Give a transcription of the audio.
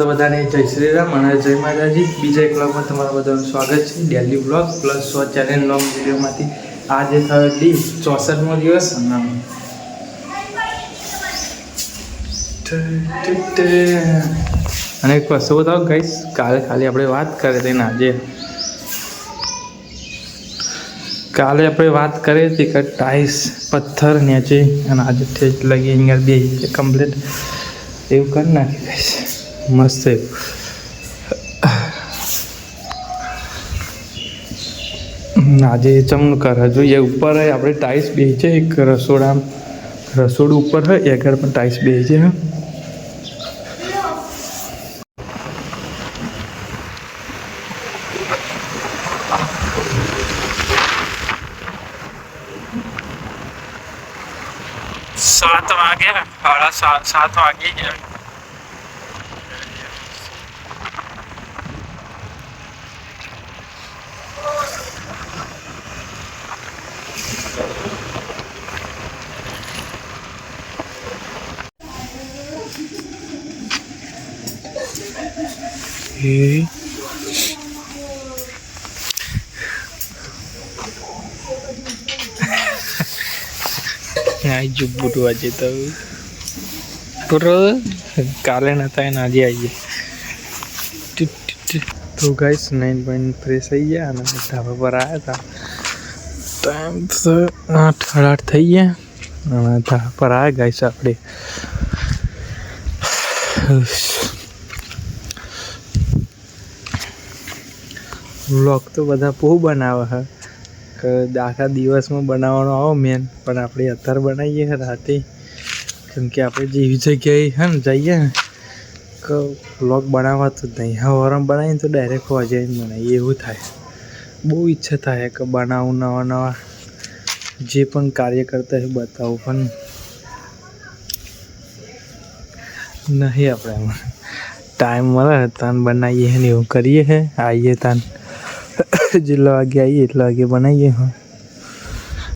તો બધાને જય શ્રી રામ અને જય માતાજી। બીજા એક વ્લોગમાં તમારા બધાનું સ્વાગત છે। Daily vlog plus 100 channel long વિડીયોમાંથી આજે થયો 64મો દિવસ અને એક વસ્તુ બતાવો ગાઈસ, કાલે ખાલી આપણે વાત કરી હતી ને કાલે આપણે વાત કરી હતી કે ટાઈલ્સ પથ્થર નીચે અને આજે ઠેચ લગી અહીંયા બે કમ્પ્લીટ એવું કરી નાખી ગાઈસ, મસ્ત આજે ચમનું કરે જોઈએ। ઉપર આપણે ટાઈલ્સ બે છે, એક રસોડું ઉપર હોય એ આગળ પણ ટાઈલ્સ બે છે। 7 વાગ્યા, 7:30 વાગી ગયા। બુટું આજે તો કાલે નતા એને આજે આવીએ તો ગાઈસ 9 ફ્રેશ થઈ ગયા અને ધાબા પર આવ્યા હતા। ટાઈમ તો 8:30 થઈ ગયા અને ધાબા પર આવ્યા ગાઈસ આપણે। વ્લોગ તો બધા બહુ બનાવે છે કે આખા દિવસમાં બનાવવાનો આવો મેન, પણ આપણે અત્યારે બનાવીએ રાતે, કેમ કે આપણે જેવી જગ્યાએ છે ને જઈએ ને કે વ્લોગ બનાવવાતું જ નહીં। સવારમાં બનાવીને તો ડાયરેક્ટ હોજે બનાવીએ એવું થાય। બહુ ઈચ્છા થાય કે બનાવું, નવા જે પણ કાર્ય કરતા હોય બતાવું, પણ નહીં આપણે એમાં ટાઈમ મળે તાન બનાવીએ ને એવું કરીએ છે। આવીએ તાન જેટલા વાગે આવીએ એટલા વાગે બનાવીએ।